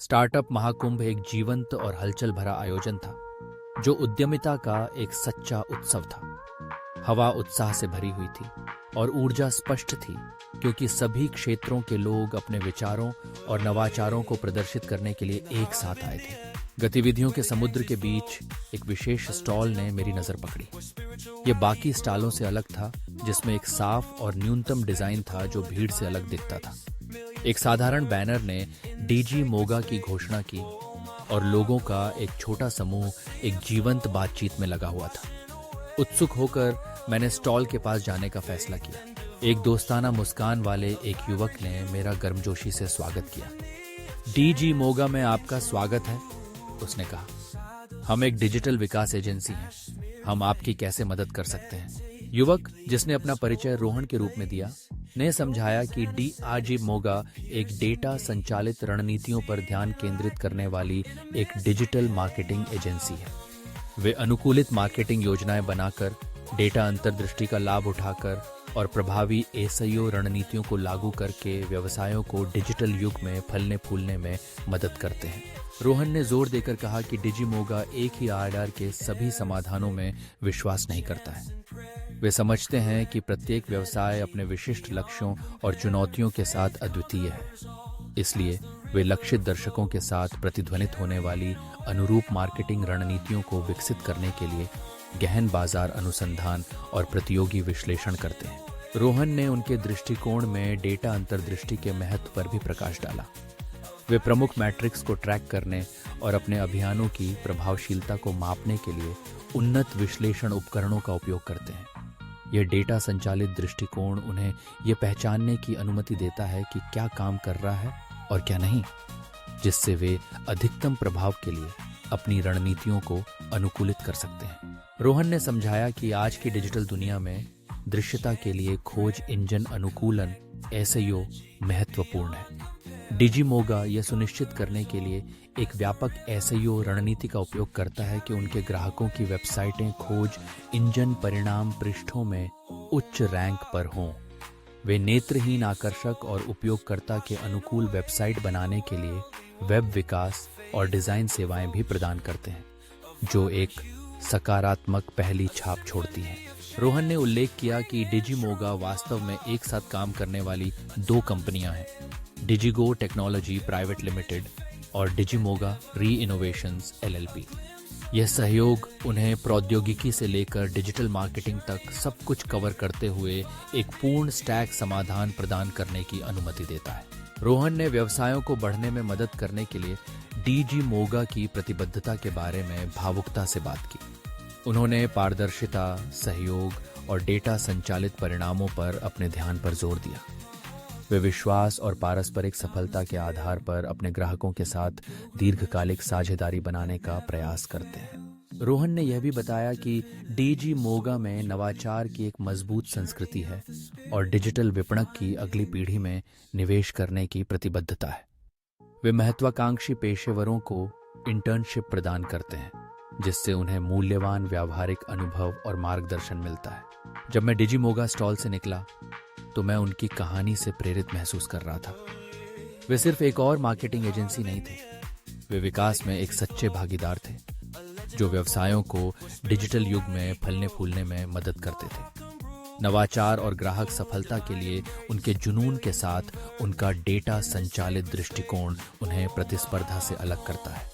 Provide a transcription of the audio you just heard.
Startup Mahakumbh एक जीवंत और हलचल भरा आयोजन था जो उद्यमिता का एक सच्चा उत्सव था। हवा उत्साह से भरी हुई थी और ऊर्जा स्पष्ट थी क्योंकि सभी क्षेत्रों के लोग अपने विचारों और नवाचारों को प्रदर्शित करने के लिए एक साथ आए थे। गतिविधियों के समुद्र के बीच एक विशेष स्टॉल ने मेरी नजर पकड़ी। ये बाकी स्टॉलों से अलग था, जिसमें एक साफ और न्यूनतम डिजाइन था जो भीड़ से अलग दिखता था। एक साधारण बैनर ने डीजी मोगा की घोषणा की और लोगों का एक छोटा समूह एक जीवंत बातचीत में लगा हुआ था। उत्सुक होकर मैंने स्टॉल के पास जाने का फैसला किया। एक दोस्ताना मुस्कान वाले एक युवक ने मेरा गर्मजोशी से स्वागत किया। डीजी मोगा में आपका स्वागत है, उसने कहा। हम एक डिजिटल विकास एजेंसी हैं, हम आपकी कैसे मदद कर सकते हैं? युवक, जिसने अपना परिचय रोहन के रूप में दिया, ने समझाया कि डीजी मोगा एक डेटा संचालित रणनीतियों पर ध्यान केंद्रित करने वाली एक डिजिटल मार्केटिंग एजेंसी है। वे अनुकूलित मार्केटिंग योजनाएं बनाकर, डेटा अंतर्दृष्टि का लाभ उठाकर और प्रभावी एसईओ रणनीतियों को लागू करके व्यवसायों को डिजिटल युग में फलने फूलने में मदद करते हैं। रोहन ने जोर देकर कहा कि डीजी मोगा एक ही आधार के सभी समाधानों में विश्वास नहीं करता है। वे समझते हैं कि प्रत्येक व्यवसाय अपने विशिष्ट लक्ष्यों और चुनौतियों के साथ अद्वितीय है। इसलिए वे लक्षित दर्शकों के साथ प्रतिध्वनित होने वाली अनुरूप मार्केटिंग रणनीतियों को विकसित करने के लिए गहन बाजार अनुसंधान और प्रतियोगी विश्लेषण करते हैं। रोहन ने उनके दृष्टिकोण में डेटा अंतर्दृष्टि के महत्व पर भी प्रकाश डाला। वे प्रमुख मैट्रिक्स को ट्रैक करने और अपने अभियानों की प्रभावशीलता को मापने के लिए उन्नत विश्लेषण उपकरणों का उपयोग करते हैं। यह डेटा संचालित दृष्टिकोण उन्हें यह पहचानने की अनुमति देता है कि क्या काम कर रहा है और क्या नहीं, जिससे वे अधिकतम प्रभाव के लिए अपनी रणनीतियों को अनुकूलित कर सकते हैं। रोहन ने समझाया कि आज की डिजिटल दुनिया में दृश्यता के लिए खोज इंजन अनुकूलन एसईओ महत्वपूर्ण है। डीजी मोगा यह सुनिश्चित करने के लिए एक व्यापक एसईओ रणनीति का उपयोग करता है कि उनके ग्राहकों की वेबसाइटें खोज इंजन परिणाम पृष्ठों में उच्च रैंक पर हों। वे नेत्रहीन आकर्षक और उपयोगकर्ता के अनुकूल वेबसाइट बनाने के लिए वेब विकास और डिजाइन सेवाएं भी प्रदान करते हैं, जो एक सकारात्मक पहली छाप छोड़ती हैं। रोहन ने उल्लेख किया कि डीजी मोगा वास्तव में एक साथ काम करने वाली दो कंपनियां हैं, डिजिगो टेक्नोलॉजी प्राइवेट लिमिटेड और डिजिमोगा री इनोवेशंस एलएलपी। यह सहयोग उन्हें प्रौद्योगिकी से लेकर डिजिटल मार्केटिंग तक सब कुछ कवर करते हुए एक पूर्ण स्टैक समाधान प्रदान करने की अनुमति देता है। रोहन ने व्यवसायों को बढ़ने में मदद करने के लिए डीजी मोगा की प्रतिबद्धता के बारे में भावुकता से बात की। उन्होंने पारदर्शिता, सहयोग और डेटा संचालित परिणामों पर अपने ध्यान पर जोर दिया। वे विश्वास और पारस्परिक सफलता के आधार पर अपने ग्राहकों के साथ दीर्घकालिक साझेदारी बनाने का प्रयास करते हैं। रोहन ने यह भी बताया कि डीजी मोगा में नवाचार की एक मजबूत संस्कृति है और डिजिटल विपणक की अगली पीढ़ी में निवेश करने की प्रतिबद्धता है। वे महत्वाकांक्षी पेशेवरों को इंटर्नशिप प्रदान करते हैं, जिससे उन्हें मूल्यवान व्यावहारिक अनुभव और मार्गदर्शन मिलता है। जब मैं डीजी मोगा स्टॉल से निकला तो मैं उनकी कहानी से प्रेरित महसूस कर रहा था। वे सिर्फ एक और मार्केटिंग एजेंसी नहीं थे, वे विकास में एक सच्चे भागीदार थे जो व्यवसायों को डिजिटल युग में फलने फूलने में मदद करते थे। नवाचार और ग्राहक सफलता के लिए उनके जुनून के साथ उनका डेटा संचालित दृष्टिकोण उन्हें प्रतिस्पर्धा से अलग करता है।